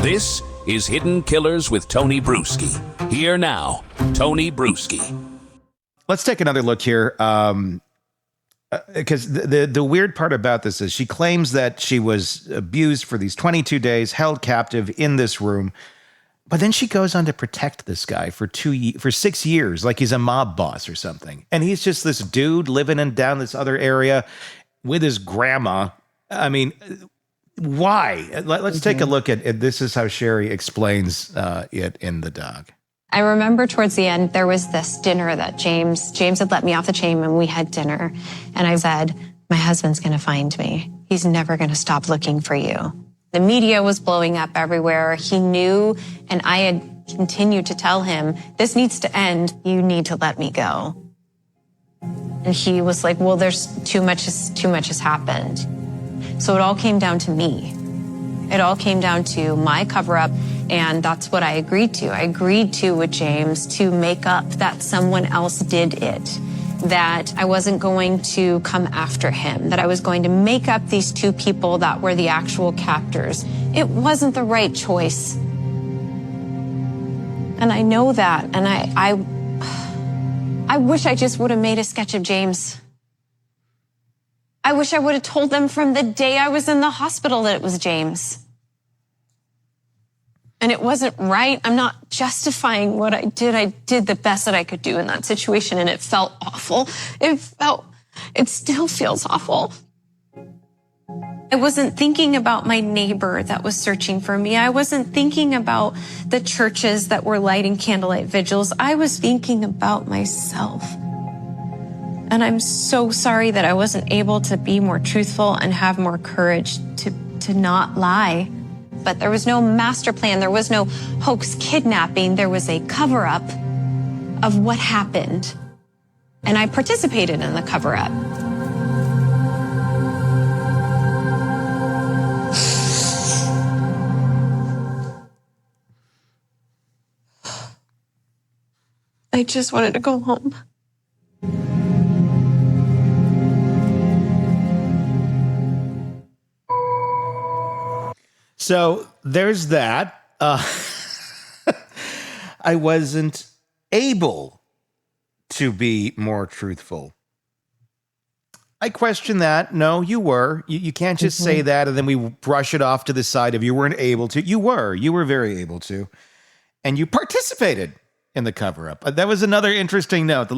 This is Hidden Killers with Tony Bruschi. Here now, Tony Bruschi. Let's take another look here. Because the weird part about this is she claims that she was abused for these 22 days, held captive in this room. But then she goes on to protect this guy for 6 years, like he's a mob boss or something. And he's just this dude living down this other area with his grandma. I mean, why? Let's take a look at this is how Sherri explains it in the doc. I remember towards the end, there was this dinner that James had let me off the chain and we had dinner. And I said, my husband's going to find me. He's never going to stop looking for you. The media was blowing up everywhere. He knew, and I had continued to tell him, this needs to end. You need to let me go. And he was like, well, there's too much has happened. So it all came down to me. It all came down to my cover-up, and that's what I agreed to. I agreed to with James to make up that someone else did it, that I wasn't going to come after him, that I was going to make up these two people that were the actual captors. It wasn't the right choice. And I know that, and I wish I just would have made a sketch of James. I wish I would have told them from the day I was in the hospital that it was James. And it wasn't right. I'm not justifying what I did. I did the best that I could do in that situation, and it felt awful. It still feels awful. I wasn't thinking about my neighbor that was searching for me. I wasn't thinking about the churches that were lighting candlelight vigils. I was thinking about myself. And I'm so sorry that I wasn't able to be more truthful and have more courage to not lie. But there was no master plan. There was no hoax kidnapping. There was a cover-up of what happened. And I participated in the cover-up. I just wanted to go home. So there's that. I wasn't able to be more truthful. I question that. No, you were. You can't just say that and then we brush it off to the side of you weren't able to. You were very able to. And you participated in the cover-up. That was another interesting note,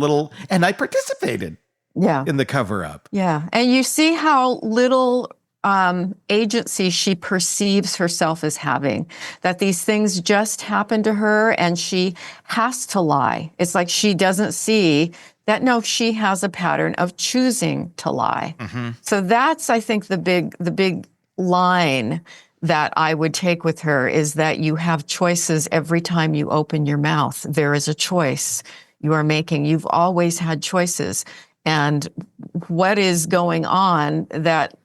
and I participated in the cover-up. Yeah. And you see how little agency she perceives herself as having, that these things just happen to her and she has to lie. It's like she doesn't see that, no, she has a pattern of choosing to lie. Mm-hmm. So that's, I think, the big line that I would take with her is that you have choices every time you open your mouth. There is a choice you are making. You've always had choices. And what is going on that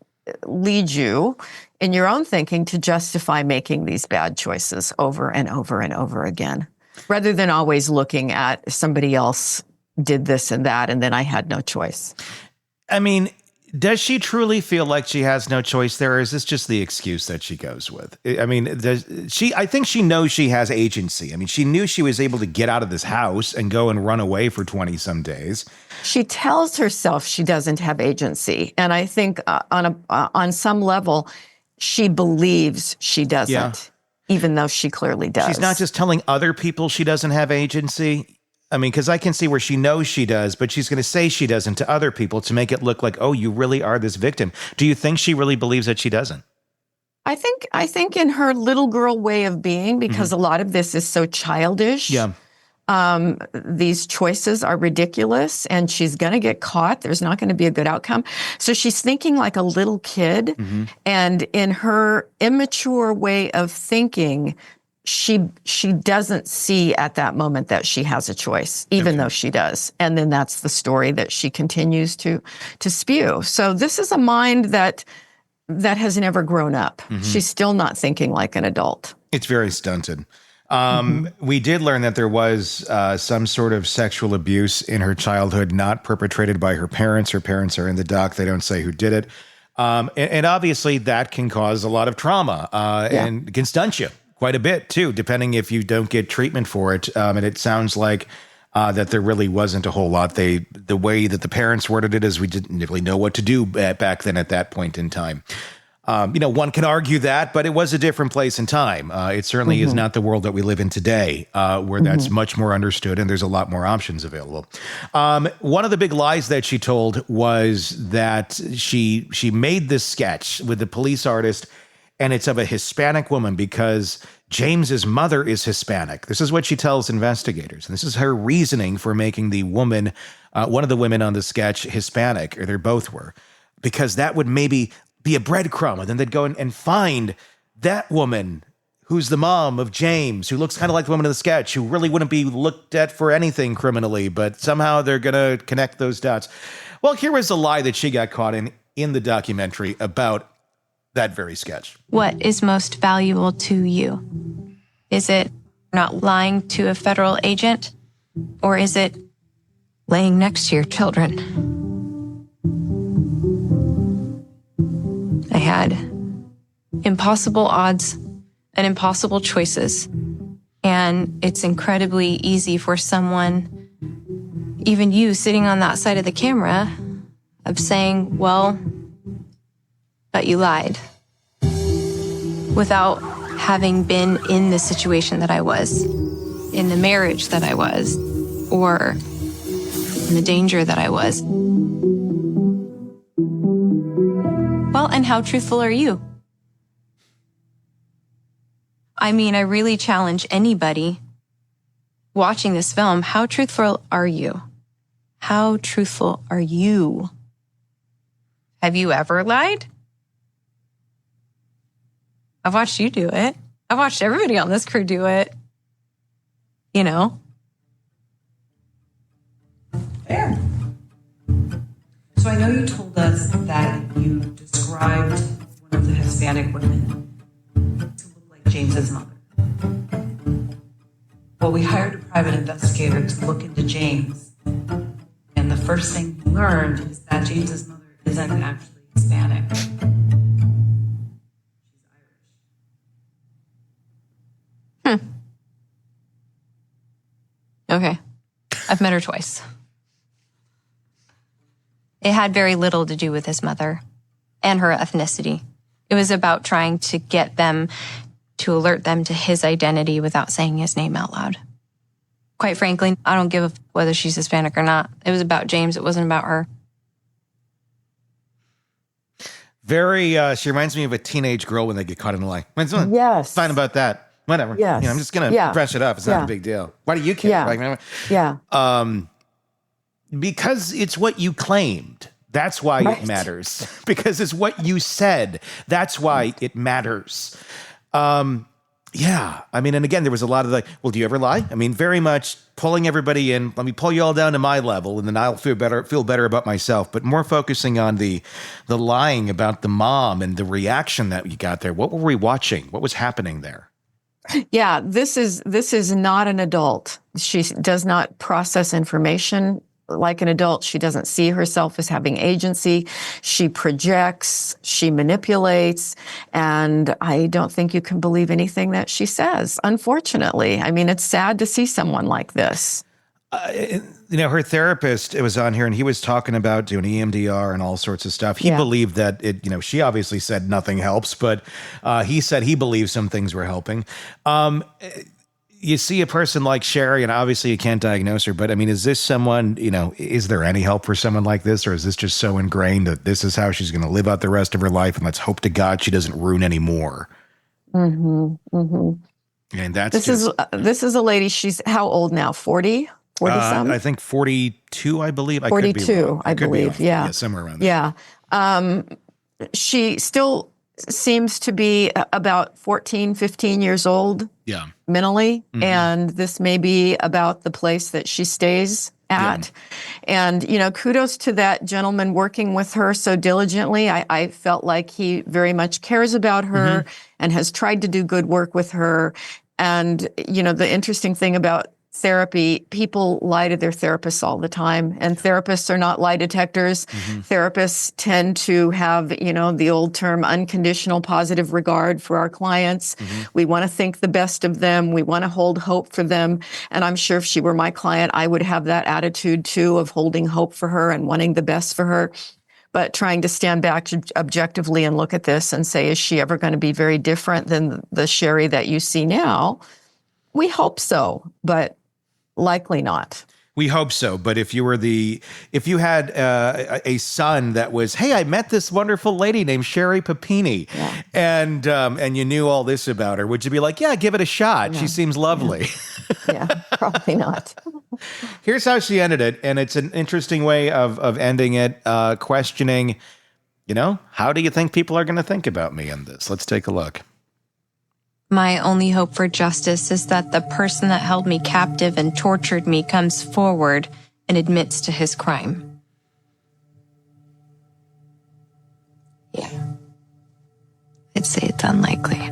leads you in your own thinking to justify making these bad choices over and over and over again, rather than always looking at somebody else did this and that, and then I had no choice. I mean, does she truly feel like she has no choice there, or is this just the excuse that she goes with? I mean, I think she knows she has agency. I mean, she knew she was able to get out of this house and go and run away for 20-some days. She tells herself she doesn't have agency. And I think on some level, she believes she doesn't, even though she clearly does. She's not just telling other people she doesn't have agency. I mean, because I can see where she knows she does, but she's going to say she doesn't to other people to make it look like, oh, you really are this victim. Do you think she really believes that she doesn't? I think in her little girl way of being, because a lot of this is so childish. Yeah. These choices are ridiculous and she's going to get caught. There's not going to be a good outcome. So she's thinking like a little kid. Mm-hmm. And in her immature way of thinking, she doesn't see at that moment that she has a choice, even though she does. And then that's the story that she continues to spew. So this is a mind that has never grown up. Mm-hmm. She's still not thinking like an adult. It's very stunted. We did learn that there was some sort of sexual abuse in her childhood, not perpetrated by her parents. Her parents are in the doc. They don't say who did it. And obviously that can cause a lot of trauma and can stunt you, quite a bit too, depending if you don't get treatment for it. And it sounds like that there really wasn't a whole lot. The way that the parents worded it is we didn't really know what to do back then at that point in time. One can argue that, but it was a different place and time. It certainly is not the world that we live in today, where that's much more understood and there's a lot more options available. One of the big lies that she told was that she made this sketch with the police artist, and it's of a Hispanic woman because James's mother is Hispanic. This is what she tells investigators. And this is her reasoning for making the woman, one of the women on the sketch, Hispanic, or they both were, because that would maybe be a breadcrumb, and then they'd go and find that woman who's the mom of James, who looks kind of like the woman in the sketch, who really wouldn't be looked at for anything criminally, but somehow they're going to connect those dots. Well, here was a lie that she got caught in the documentary about that very sketch. What is most valuable to you? Is it not lying to a federal agent, or is it laying next to your children? I had impossible odds and impossible choices. And it's incredibly easy for someone, even you sitting on that side of the camera, of saying, well, but you lied, without having been in the situation that I was, in the marriage that I was, or in the danger that I was. Well, and how truthful are you? I mean, I really challenge anybody watching this film. How truthful are you? How truthful are you? Have you ever lied? I've watched you do it. I've watched everybody on this crew do it. You know? Fair. So I know you told us that you described one of the Hispanic women to look like James's mother. Well, we hired a private investigator to look into James, and the first thing we learned is that James's mother isn't actually Hispanic. She's Irish. Okay. I've met her twice. It had very little to do with his mother and her ethnicity. It was about trying to get them to alert them to his identity without saying his name out loud. Quite frankly, I don't give a whether she's Hispanic or not. It was about James. It wasn't about her. She reminds me of a teenage girl when they get caught in a lie. Yes. Fine about that. Whatever. Yes. I'm just going to brush it up. It's not a big deal. Why do you care? Yeah. Because it's what you claimed. That's why it matters. Because it's what you said. That's why it matters. I mean, and again, there was a lot of like, well, do you ever lie? I mean, very much pulling everybody in. Let me pull you all down to my level, and then I'll feel better about myself. But more focusing on the lying about the mom and the reaction that you got there. What were we watching? What was happening there? Yeah, this is not an adult. She does not process information like an adult. She doesn't see herself as having agency. She projects, she manipulates, and I don't think you can believe anything that she says, unfortunately. I mean, it's sad to see someone like this. Her therapist, it was on here, and he was talking about doing EMDR and all sorts of stuff. He believed that she obviously said nothing helps, but he said he believed some things were helping. You see a person like Sherri, and obviously you can't diagnose her, but I mean, is this someone, is there any help for someone like this? Or is this just so ingrained that this is how she's going to live out the rest of her life? And let's hope to God she doesn't ruin any more. Mm-hmm. Mm-hmm. And this is a lady. She's how old now? 40 some? I think 42, I believe. 42, I believe. Yeah. Somewhere around there. Yeah. She still seems to be about 14, 15 years old. Yeah. Mentally. Mm-hmm. And this may be about the place that she stays at. Yeah. And, kudos to that gentleman working with her so diligently. I felt like he very much cares about her and has tried to do good work with her. And, the interesting thing about therapy, people lie to their therapists all the time, and therapists are not lie detectors. Therapists tend to have, the old term, unconditional positive regard for our clients. We want to think the best of them. We want to hold hope for them. And I'm sure if she were my client, I would have that attitude too, of holding hope for her and wanting the best for her. But trying to stand back objectively and look at this and say, is she ever going to be very different than the Sherri that you see now? We hope so, but likely not. We hope so. But if you had a son that was, hey, I met this wonderful lady named Sherri Papini, and you knew all this about her, would you be like, yeah, give it a shot? She seems lovely. Yeah, probably not. Here's how she ended it, and it's an interesting way of ending it, questioning, how do you think people are going to think about me in this? Let's take a look. My only hope for justice is that the person that held me captive and tortured me comes forward and admits to his crime. Yeah. I'd say it's unlikely.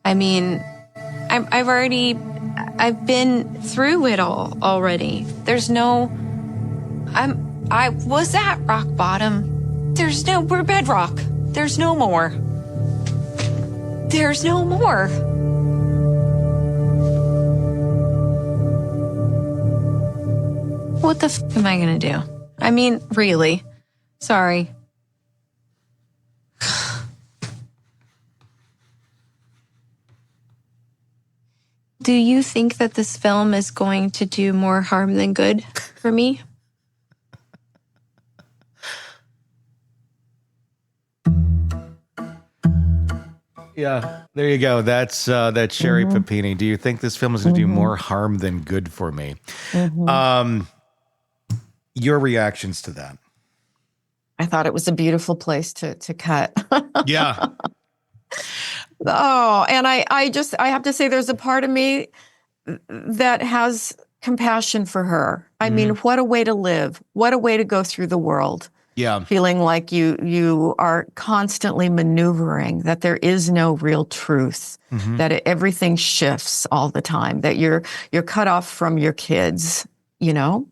I mean, I've been through it all already. I was at rock bottom. We're bedrock. There's no more. There's no more. What the f am I gonna do? I mean, really. Sorry. Do you think that this film is going to do more harm than good for me? Yeah, there you go. That's Sherri Papini. Do you think this film is going to do more harm than good for me? Your reactions to that? I thought it was a beautiful place to cut. Yeah. Oh, and I have to say, there's a part of me that has compassion for her. I mean, what a way to live. What a way to go through the world. Yeah. Feeling like you are constantly maneuvering, that there is no real truth, that everything shifts all the time, that you're cut off from your kids,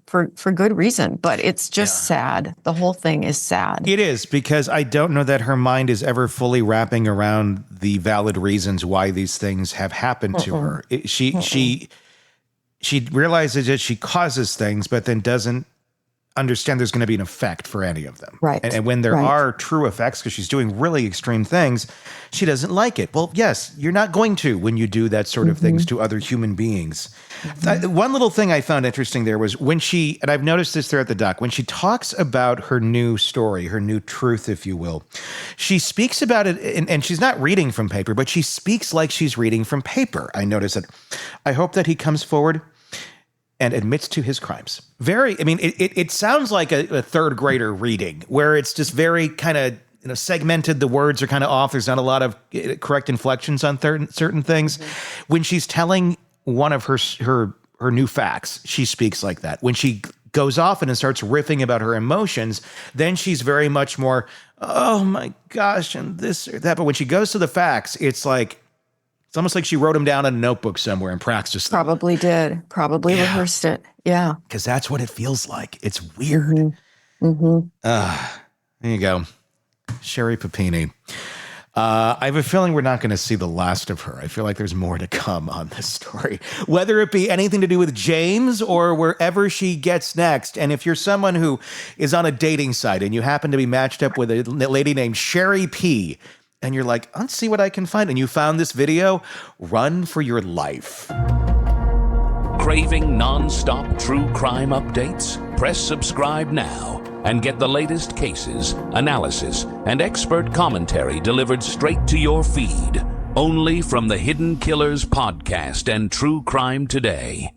for good reason. But it's just sad. The whole thing is sad. It is, because I don't know that her mind is ever fully wrapping around the valid reasons why these things have happened to her. She realizes that she causes things, but then doesn't understand there's going to be an effect for any of them. Right. And when there are true effects, because she's doing really extreme things, she doesn't like it. Well, yes, you're not going to when you do that sort of things to other human beings. One little thing I found interesting there was when she, and I've noticed this there at the doc, when she talks about her new story, her new truth, if you will, she speaks about it, and she's not reading from paper, but she speaks like she's reading from paper. I notice it. I hope that he comes forward and admits to his crimes. It sounds like a third grader reading, where it's just very kind of segmented. The words are kind of off. There's not a lot of correct inflections on certain things. When she's telling one of her new facts, she speaks like that. When she goes off and starts riffing about her emotions, then she's very much more, oh my gosh, and this or that. But when she goes to the facts, it's almost like she wrote them down in a notebook somewhere and practiced them. Probably did. Probably rehearsed it. Yeah. Because that's what it feels like. It's weird. There you go. Sherri Papini. I have a feeling we're not going to see the last of her. I feel like there's more to come on this story, whether it be anything to do with James or wherever she gets next. And if you're someone who is on a dating site and you happen to be matched up with a lady named Sherri P., and you're like, let's see what I can find, and you found this video, run for your life. Craving non-stop true crime updates? Press subscribe now and get the latest cases, analysis, and expert commentary delivered straight to your feed. Only from the Hidden Killers podcast and True Crime Today.